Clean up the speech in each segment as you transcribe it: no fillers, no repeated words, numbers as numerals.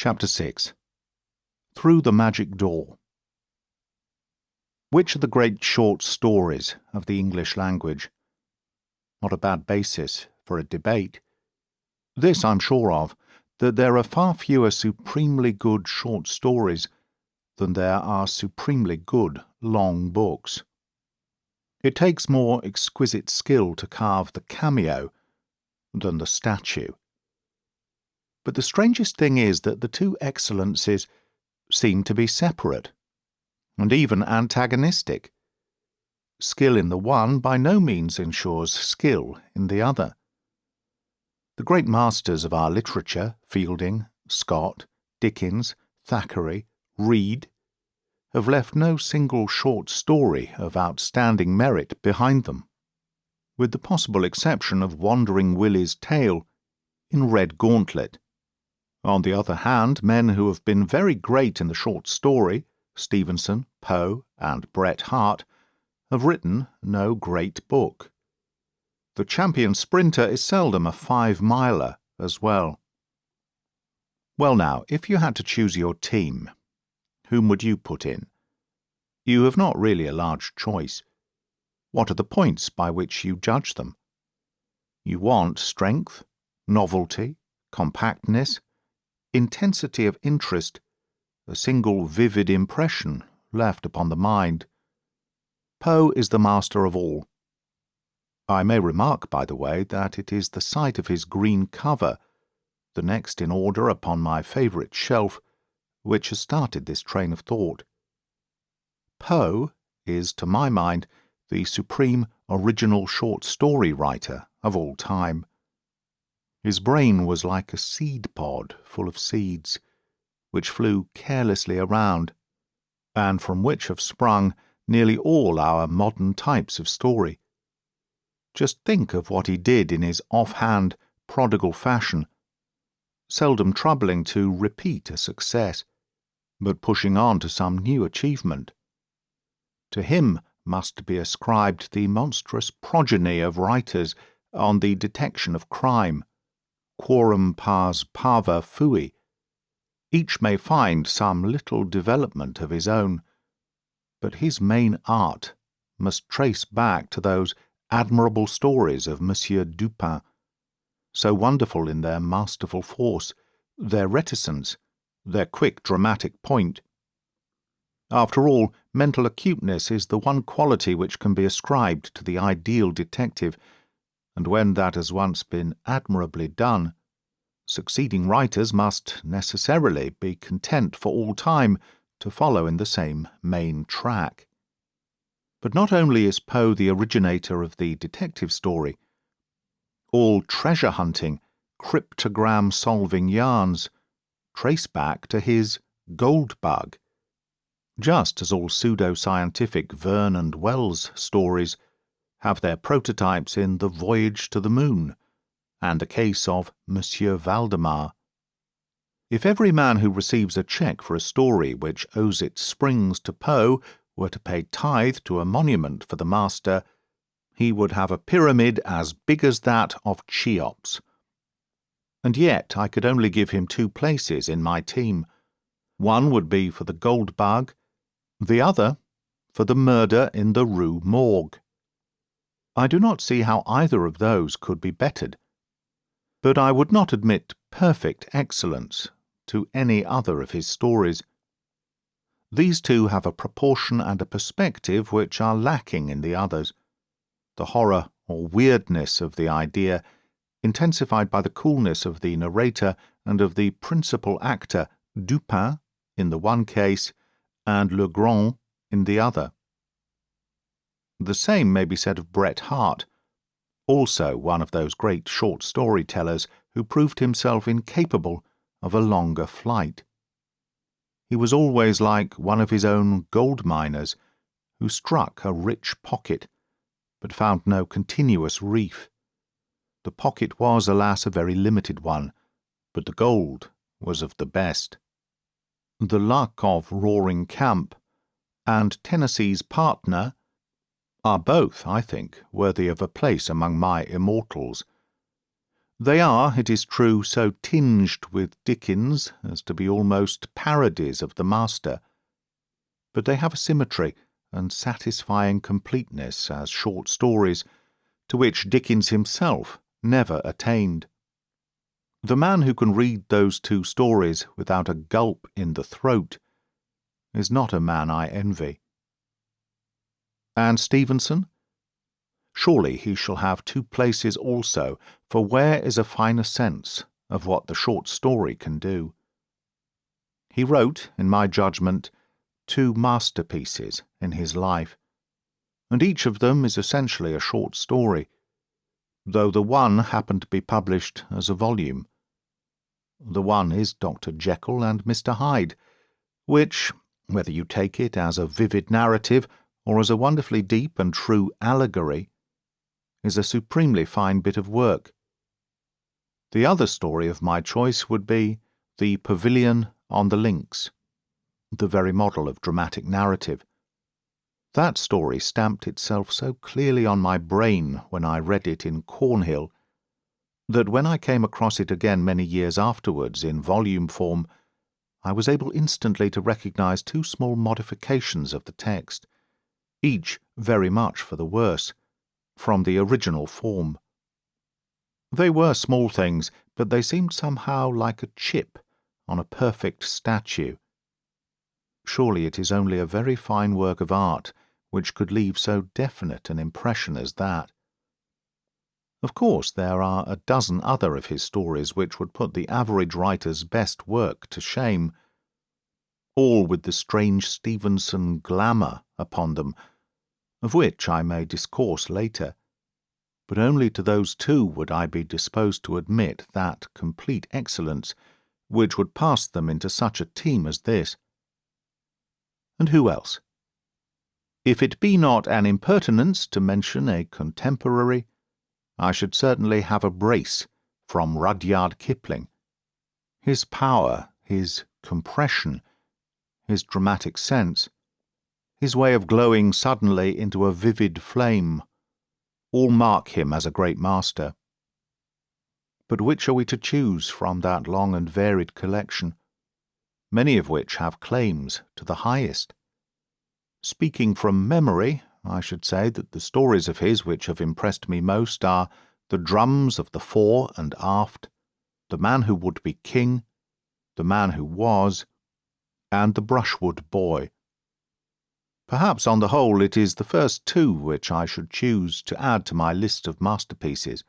Chapter 6. Through the Magic Door. Which are the great short stories of the English language? Not a bad basis for a debate. This I'm sure of, that there are far fewer supremely good short stories than there are supremely good long books. It takes more exquisite skill to carve the cameo than the statue. But the strangest thing is that the two excellencies seem to be separate, and even antagonistic. Skill in the one by no means ensures skill in the other. The great masters of our literature, Fielding, Scott, Dickens, Thackeray, Reade, have left no single short story of outstanding merit behind them, with the possible exception of Wandering Willie's Tale in Red Gauntlet. On the other hand, men who have been very great in the short story, Stevenson, Poe, and Bret Harte, have written no great book. The champion sprinter is seldom a 5-miler as well. Well now, if you had to choose your team, whom would you put in? You have not really a large choice. What are the points by which you judge them? You want strength, novelty, compactness, intensity of interest, a single vivid impression left upon the mind. Poe is the master of all. I may remark, by the way, that it is the sight of his green cover, the next in order upon my favourite shelf, which has started this train of thought. Poe is, to my mind, the supreme original short story writer of all time. His brain was like a seed pod full of seeds, which flew carelessly around, and from which have sprung nearly all our modern types of story. Just think of what he did in his offhand, prodigal fashion, seldom troubling to repeat a success, but pushing on to some new achievement. To him must be ascribed the monstrous progeny of writers on the detection of crime, quorum pars parva fui. Each may find some little development of his own, but his main art must trace back to those admirable stories of Monsieur Dupin, so wonderful in their masterful force, their reticence, their quick dramatic point. After all, mental acuteness is the one quality which can be ascribed to the ideal detective, and when that has once been admirably done, succeeding writers must necessarily be content for all time to follow in the same main track. But not only is Poe the originator of the detective story. All treasure-hunting, cryptogram-solving yarns trace back to his Gold Bug, just as all pseudo-scientific Verne and Wells stories have their prototypes in The Voyage to the Moon and the case of Monsieur Valdemar. If every man who receives a cheque for a story which owes its springs to Poe were to pay tithe to a monument for the master, he would have a pyramid as big as that of Cheops. And yet I could only give him 2 places in my team. One would be for the Gold Bug, the other for the murder in the Rue Morgue. I do not see how either of those could be bettered, but I would not admit perfect excellence to any other of his stories. These two have a proportion and a perspective which are lacking in the others. The horror or weirdness of the idea, intensified by the coolness of the narrator and of the principal actor, Dupin, in the one case, and Le Grand in the other. The same may be said of Bret Harte, also one of those great short storytellers who proved himself incapable of a longer flight. He was always like one of his own gold miners, who struck a rich pocket, but found no continuous reef. The pocket was, alas, a very limited one, but the gold was of the best. The Luck of Roaring Camp and Tennessee's Partner are both, I think, worthy of a place among my immortals. They are, it is true, so tinged with Dickens as to be almost parodies of the master, but they have a symmetry and satisfying completeness as short stories to which Dickens himself never attained. The man who can read those two stories without a gulp in the throat is not a man I envy. And Stevenson? Surely he shall have two places also, for where is a finer sense of what the short story can do? He wrote, in my judgment, two masterpieces in his life, and each of them is essentially a short story, though the one happened to be published as a volume. The one is Dr. Jekyll and Mr. Hyde, which, whether you take it as a vivid narrative or as a wonderfully deep and true allegory, is a supremely fine bit of work. The other story of my choice would be The Pavilion on the Links, the very model of dramatic narrative. That story stamped itself so clearly on my brain when I read it in Cornhill that when I came across it again many years afterwards in volume form, I was able instantly to recognize two small modifications of the text, each very much for the worse, from the original form. They were small things, but they seemed somehow like a chip on a perfect statue. Surely it is only a very fine work of art which could leave so definite an impression as that. Of course, there are a dozen other of his stories which would put the average writer's best work to shame, all with the strange Stevenson glamour upon them, of which I may discourse later, but only to those two would I be disposed to admit that complete excellence which would pass them into such a team as this. And who else? If it be not an impertinence to mention a contemporary, I should certainly have a brace from Rudyard Kipling. His power, his compression, his dramatic sense, his way of glowing suddenly into a vivid flame, all mark him as a great master. But which are we to choose from that long and varied collection, many of which have claims to the highest? Speaking from memory, I should say that the stories of his which have impressed me most are The Drums of the Fore and Aft, The Man Who Would Be King, The Man Who Was, and The Brushwood Boy. Perhaps on the whole it is the first two which I should choose to add to my list of masterpieces.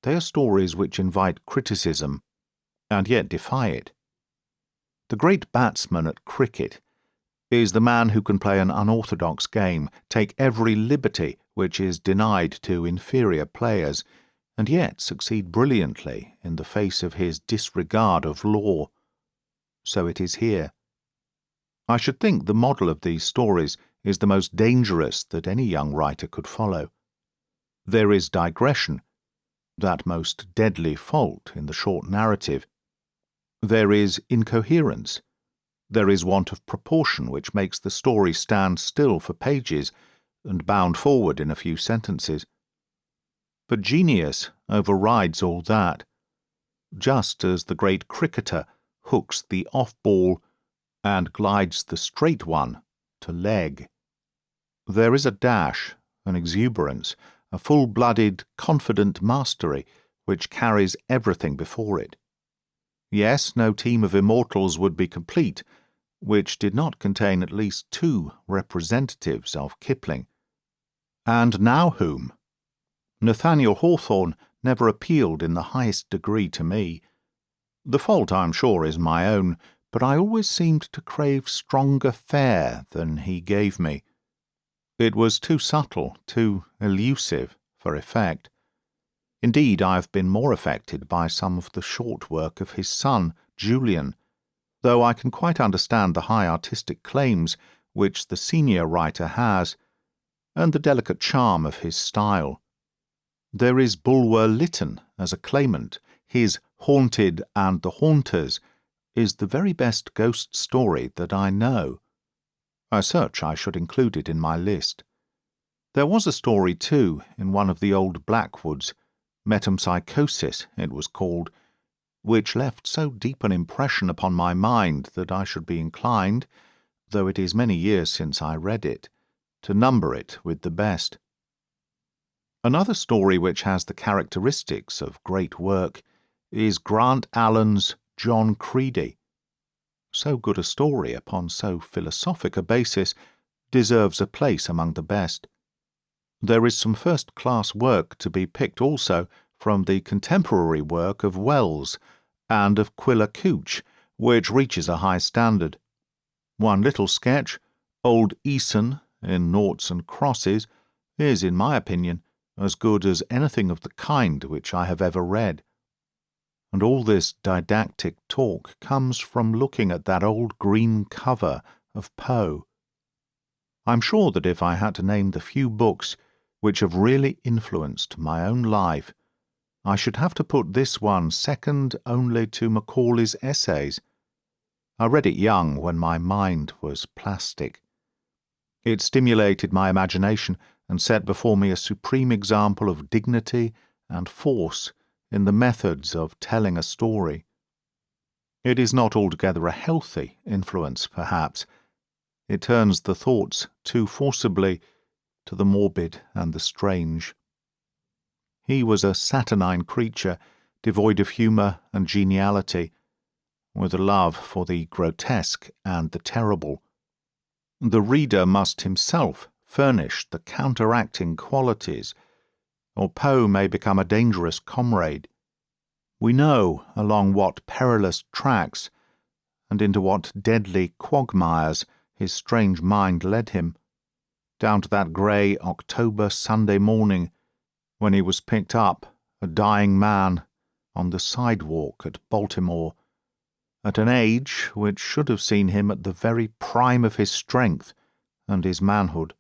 They are stories which invite criticism, and yet defy it. The great batsman at cricket is the man who can play an unorthodox game, take every liberty which is denied to inferior players, and yet succeed brilliantly in the face of his disregard of law. So it is here. I should think the model of these stories is the most dangerous that any young writer could follow. There is digression, that most deadly fault in the short narrative. There is incoherence. There is want of proportion which makes the story stand still for pages and bound forward in a few sentences. But genius overrides all that, just as the great cricketer hooks the off-ball and glides the straight one to leg. There is a dash, an exuberance, a full-blooded, confident mastery which carries everything before it. Yes, no team of immortals would be complete which did not contain at least two representatives of Kipling. And now whom? Nathaniel Hawthorne never appealed in the highest degree to me. The fault, I am sure, is my own, but I always seemed to crave stronger fare than he gave me. It was too subtle, too elusive for effect. Indeed, I have been more affected by some of the short work of his son, Julian, though I can quite understand the high artistic claims which the senior writer has, and the delicate charm of his style. There is Bulwer Lytton as a claimant. His Haunted and the Haunters is the very best ghost story that I know. As such, I should include it in my list. There was a story, too, in one of the old Blackwoods, Metempsychosis, it was called, which left so deep an impression upon my mind that I should be inclined, though it is many years since I read it, to number it with the best. Another story which has the characteristics of great work is Grant Allen's John Creedy. So good a story upon so philosophic a basis deserves a place among the best. There is some first-class work to be picked also from the contemporary work of Wells and of Quiller Couch, which reaches a high standard. One little sketch, Old Æson in Noughts and Crosses, is, in my opinion, as good as anything of the kind which I have ever read. And all this didactic talk comes from looking at that old green cover of Poe. I'm sure that if I had to name the few books which have really influenced my own life, I should have to put this one second only to Macaulay's Essays. I read it young when my mind was plastic. It stimulated my imagination and set before me a supreme example of dignity and force in the methods of telling a story. It is not altogether a healthy influence, perhaps. It turns the thoughts too forcibly to the morbid and the strange. He was a saturnine creature, devoid of humour and geniality, with a love for the grotesque and the terrible. The reader must himself furnish the counteracting qualities, or Poe may become a dangerous comrade. We know along what perilous tracks and into what deadly quagmires his strange mind led him, down to that grey October Sunday morning when he was picked up, a dying man, on the sidewalk at Baltimore, at an age which should have seen him at the very prime of his strength and his manhood.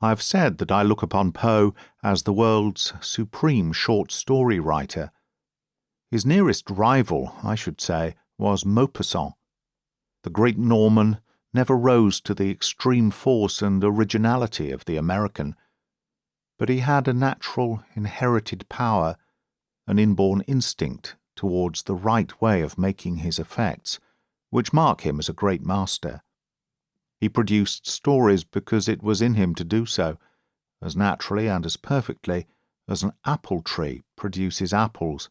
I have said that I look upon Poe as the world's supreme short story writer. His nearest rival, I should say, was Maupassant. The great Norman never rose to the extreme force and originality of the American, but he had a natural inherited power, an inborn instinct towards the right way of making his effects, which mark him as a great master. He produced stories because it was in him to do so, as naturally and as perfectly as an apple tree produces apples.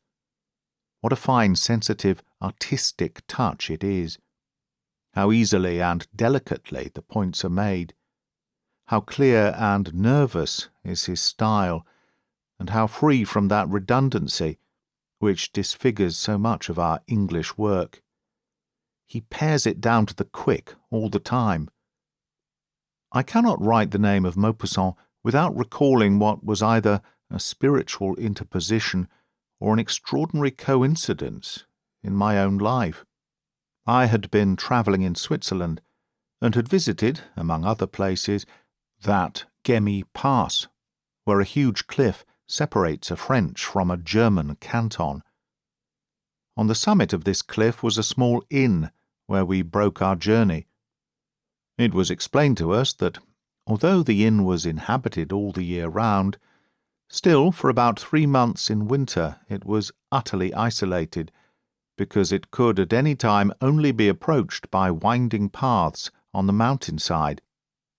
What a fine, sensitive, artistic touch it is! How easily and delicately the points are made! How clear and nervous is his style, and how free from that redundancy which disfigures so much of our English work. He pares it down to the quick all the time. I cannot write the name of Maupassant without recalling what was either a spiritual interposition or an extraordinary coincidence in my own life. I had been travelling in Switzerland, and had visited, among other places, that Gemmi Pass, where a huge cliff separates a French from a German canton. On the summit of this cliff was a small inn where we broke our journey. It was explained to us that, although the inn was inhabited all the year round, still for about 3 months in winter it was utterly isolated, because it could at any time only be approached by winding paths on the mountainside,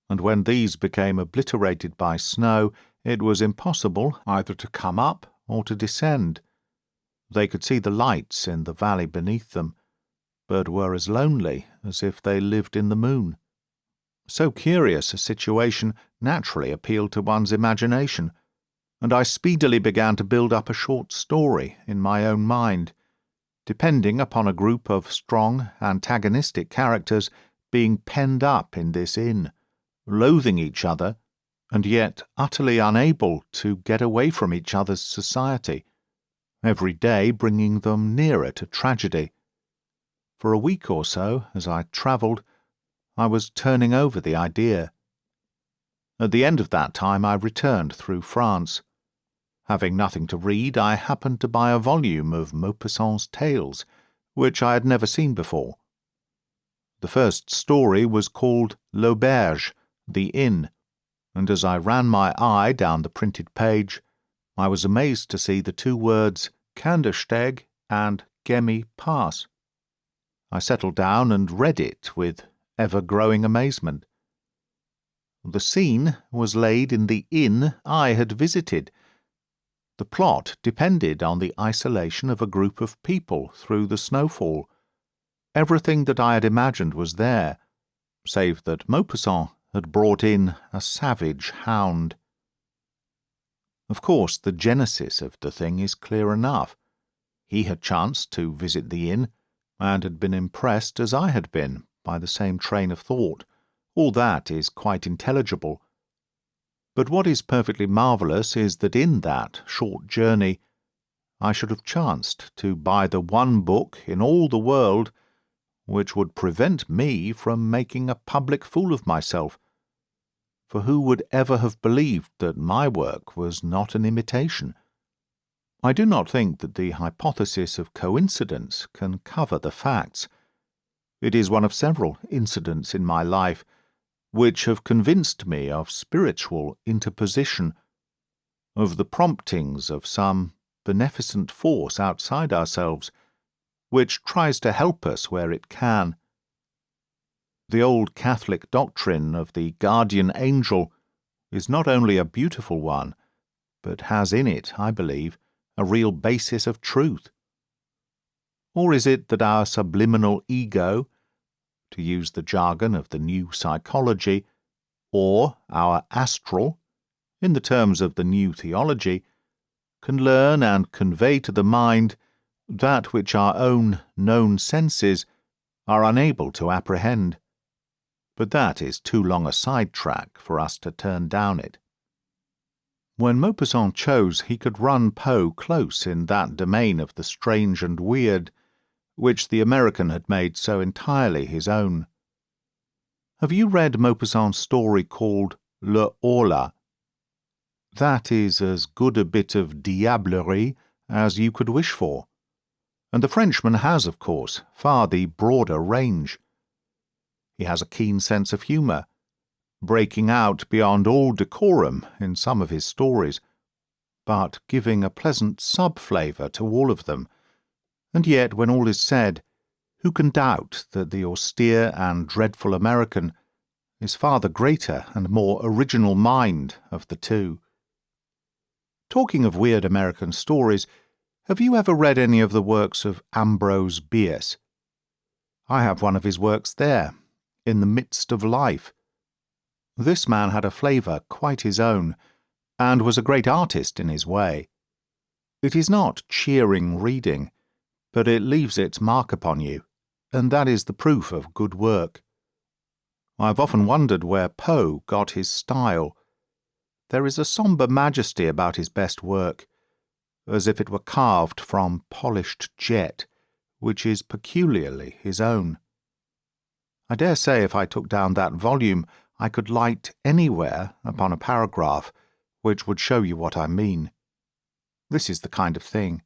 and when these became obliterated by snow, it was impossible either to come up or to descend. They could see the lights in the valley beneath them, but were as lonely as if they lived in the moon. So curious a situation naturally appealed to one's imagination, and I speedily began to build up a short story in my own mind, depending upon a group of strong, antagonistic characters being penned up in this inn, loathing each other, and yet utterly unable to get away from each other's society, every day bringing them nearer to tragedy. For a week or so, as I travelled, I was turning over the idea. At the end of that time I returned through France. Having nothing to read, I happened to buy a volume of Maupassant's tales, which I had never seen before. The first story was called L'Auberge, the Inn, and as I ran my eye down the printed page, I was amazed to see the two words Kandersteg and Gemi pass. I settled down and read it with ever-growing amazement. The scene was laid in the inn I had visited. The plot depended on the isolation of a group of people through the snowfall. Everything that I had imagined was there, save that Maupassant had brought in a savage hound. Of course, the genesis of the thing is clear enough. He had chanced to visit the inn, and had been impressed as I had been by the same train of thought. All that is quite intelligible. But what is perfectly marvellous is that in that short journey I should have chanced to buy the one book in all the world which would prevent me from making a public fool of myself. For who would ever have believed that my work was not an imitation? I do not think that the hypothesis of coincidence can cover the facts. It is one of several incidents in my life which have convinced me of spiritual interposition, of the promptings of some beneficent force outside ourselves, which tries to help us where it can. The old Catholic doctrine of the guardian angel is not only a beautiful one, but has in it, I believe, a real basis of truth. Or is it that our subliminal ego, to use the jargon of the new psychology, or our astral, in the terms of the new theology, can learn and convey to the mind that which our own known senses are unable to apprehend? But that is too long a sidetrack for us to turn down it. When Maupassant chose, he could run Poe close in that domain of the strange and weird, which the American had made so entirely his own. Have you read Maupassant's story called Le Horla? That is as good a bit of diablerie as you could wish for, and the Frenchman has, of course, far the broader range. He has a keen sense of humour, breaking out beyond all decorum in some of his stories, but giving a pleasant sub-flavour to all of them. And yet, when all is said, who can doubt that the austere and dreadful American is far the greater and more original mind of the two? Talking of weird American stories, have you ever read any of the works of Ambrose Bierce? I have one of his works there, In the Midst of Life. This man had a flavour quite his own, and was a great artist in his way. It is not cheering reading, but it leaves its mark upon you, and that is the proof of good work. I have often wondered where Poe got his style. There is a sombre majesty about his best work, as if it were carved from polished jet, which is peculiarly his own. I dare say if I took down that volume, I could light anywhere upon a paragraph which would show you what I mean. This is the kind of thing.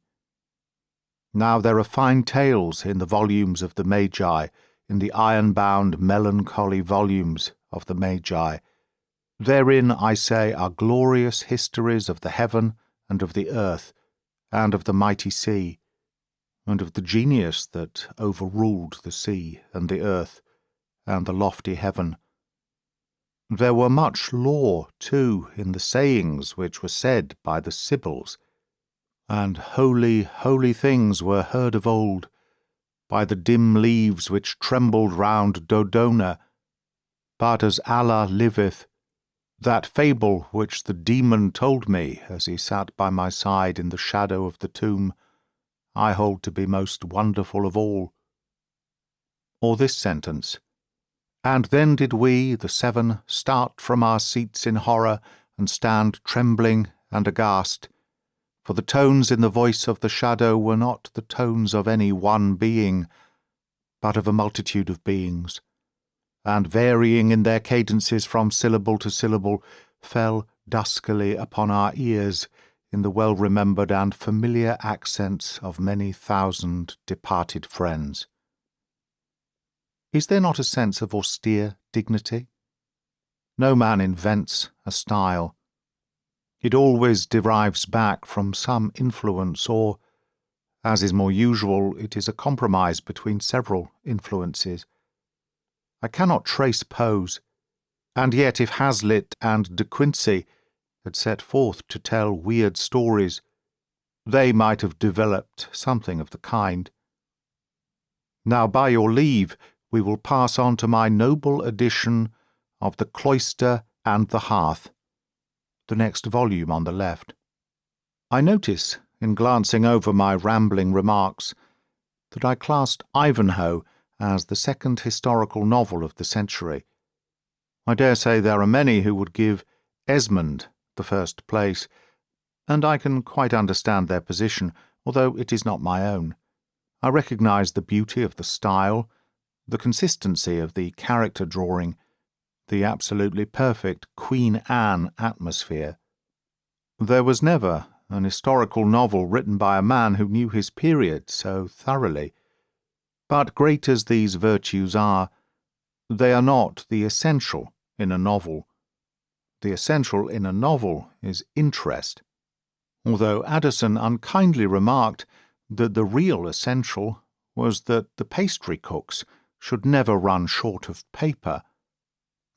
Now there are fine tales in the volumes of the Magi, in the iron-bound melancholy volumes of the Magi. Therein, I say, are glorious histories of the heaven and of the earth, and of the mighty sea, and of the genius that overruled the sea and the earth, and the lofty heaven. There were much lore, too, in the sayings which were said by the Sibyls, and holy, holy things were heard of old, by the dim leaves which trembled round Dodona. But as Allah liveth, that fable which the demon told me as he sat by my side in the shadow of the tomb, I hold to be most wonderful of all. Or this sentence, And then did we, the seven, start from our seats in horror, and stand trembling and aghast, for the tones in the voice of the shadow were not the tones of any one being, but of a multitude of beings, and varying in their cadences from syllable to syllable, fell duskily upon our ears in the well-remembered and familiar accents of many thousand departed friends. Is there not a sense of austere dignity? No man invents a style. It always derives back from some influence, or, as is more usual, it is a compromise between several influences. I cannot trace Poe's, and yet if Hazlitt and De Quincey had set forth to tell weird stories, they might have developed something of the kind. Now, by your leave, we will pass on to my noble edition of The Cloister and the Hearth, the next volume on the left. I notice, in glancing over my rambling remarks, that I classed Ivanhoe as the second historical novel of the century. I dare say there are many who would give Esmond the first place, and I can quite understand their position, although it is not my own. I recognise the beauty of the style, the consistency of the character drawing, the absolutely perfect Queen Anne atmosphere. There was never an historical novel written by a man who knew his period so thoroughly. But great as these virtues are, they are not the essential in a novel. The essential in a novel is interest, although Addison unkindly remarked that the real essential was that the pastry cooks should never run short of paper.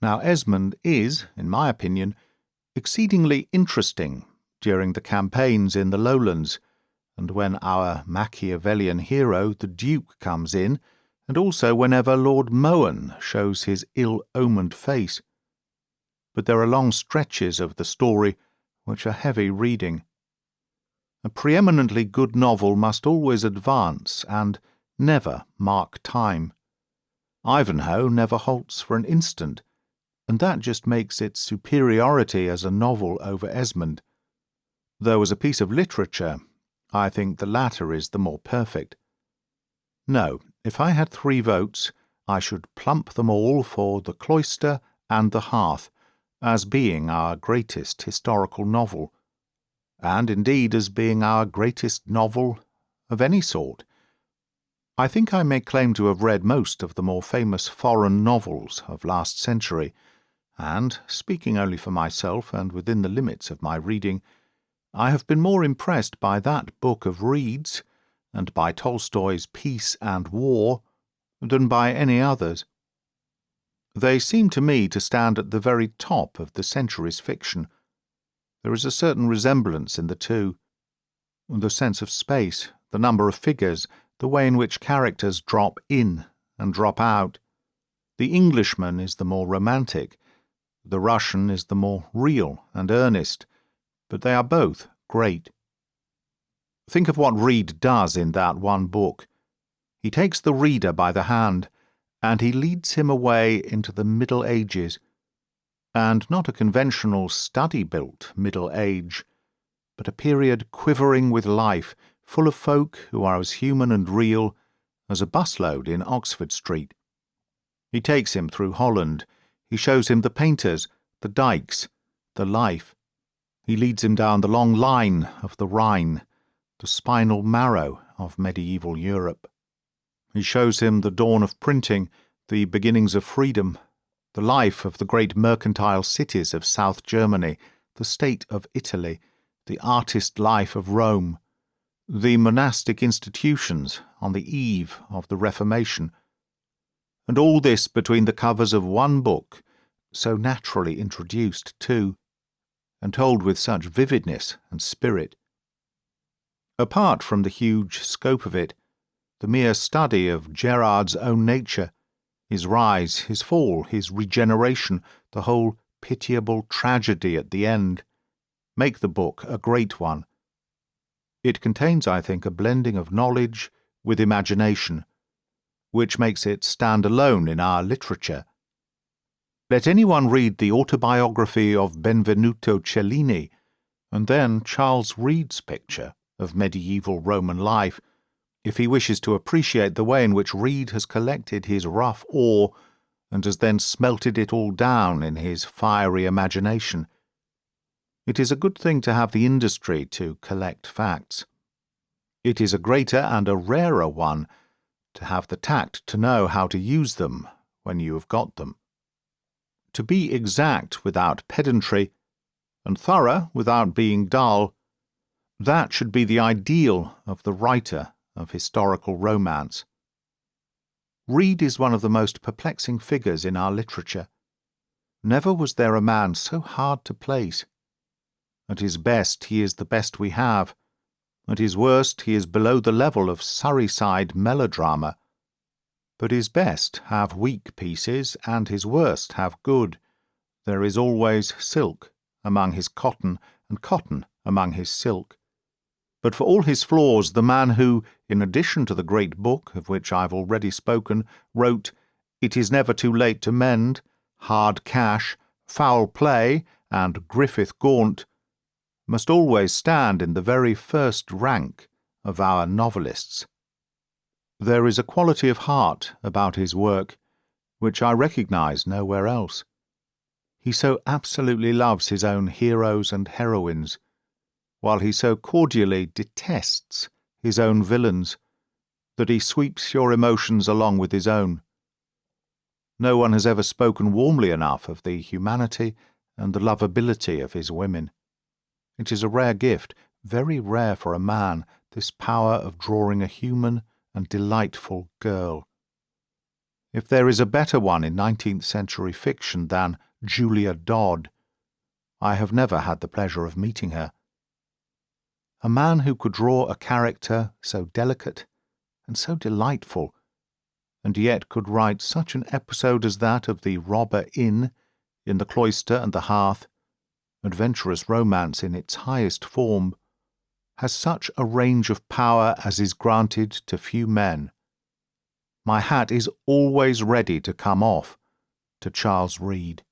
Now Esmond is, in my opinion, exceedingly interesting during the campaigns in the Lowlands, and when our Machiavellian hero, the Duke, comes in, and also whenever Lord Mohun shows his ill-omened face. But there are long stretches of the story which are heavy reading. A preeminently good novel must always advance and never mark time. Ivanhoe never halts for an instant, and that just makes its superiority as a novel over Esmond, though as a piece of literature I think the latter is the more perfect. No, if I had 3 votes, I should plump them all for The Cloister and the Hearth, as being our greatest historical novel, and indeed as being our greatest novel of any sort. I think I may claim to have read most of the more famous foreign novels of last century, and, speaking only for myself and within the limits of my reading, I have been more impressed by that book of Reade's and by Tolstoy's Peace and War than by any others. They seem to me to stand at the very top of the century's fiction. There is a certain resemblance in the two. The sense of space, the number of figures, the way in which characters drop in and drop out. The Englishman is the more romantic, the Russian is the more real and earnest, but they are both great. Think of what Reade does in that one book. He takes the reader by the hand, and he leads him away into the Middle Ages, and not a conventional study-built Middle Age, but a period quivering with life, full of folk who are as human and real as a busload in Oxford Street. He takes him through Holland. He shows him the painters, the dykes, the life. He leads him down the long line of the Rhine, the spinal marrow of medieval Europe. He shows him the dawn of printing, the beginnings of freedom, the life of the great mercantile cities of South Germany, the state of Italy, the artist life of Rome, the monastic institutions on the eve of the Reformation, and all this between the covers of one book, so naturally introduced too, and told with such vividness and spirit. Apart from the huge scope of it, the mere study of Gerard's own nature, his rise, his fall, his regeneration, the whole pitiable tragedy at the end, make the book a great one. It contains, I think, a blending of knowledge with imagination, which makes it stand alone in our literature. Let anyone read the autobiography of Benvenuto Cellini, and then Charles Reade's picture of medieval Roman life, if he wishes to appreciate the way in which Reade has collected his rough ore and has then smelted it all down in his fiery imagination. It is a good thing to have the industry to collect facts. It is a greater and a rarer one to have the tact to know how to use them when you have got them. To be exact without pedantry, and thorough without being dull. That should be the ideal of the writer of historical romance. Reade is one of the most perplexing figures in our literature. Never was there a man so hard to place. At his best he is the best we have. At his worst he is below the level of Surreyside melodrama. But his best have weak pieces, and his worst have good. There is always silk among his cotton, and cotton among his silk. But for all his flaws, the man who, in addition to the great book of which I have already spoken, wrote It is Never Too Late to Mend, Hard Cash, Foul Play, and Griffith Gaunt, must always stand in the very first rank of our novelists. There is a quality of heart about his work which I recognize nowhere else. He so absolutely loves his own heroes and heroines, while he so cordially detests his own villains, that he sweeps your emotions along with his own. No one has ever spoken warmly enough of the humanity and the lovability of his women. It is a rare gift, very rare for a man, this power of drawing a human and delightful girl. If there is a better one in 19th century fiction than Julia Dodd, I have never had the pleasure of meeting her. A man who could draw a character so delicate and so delightful, and yet could write such an episode as that of the robber in the Cloister and the Hearth, adventurous romance in its highest form, has such a range of power as is granted to few men. My hat is always ready to come off to Charles Reade.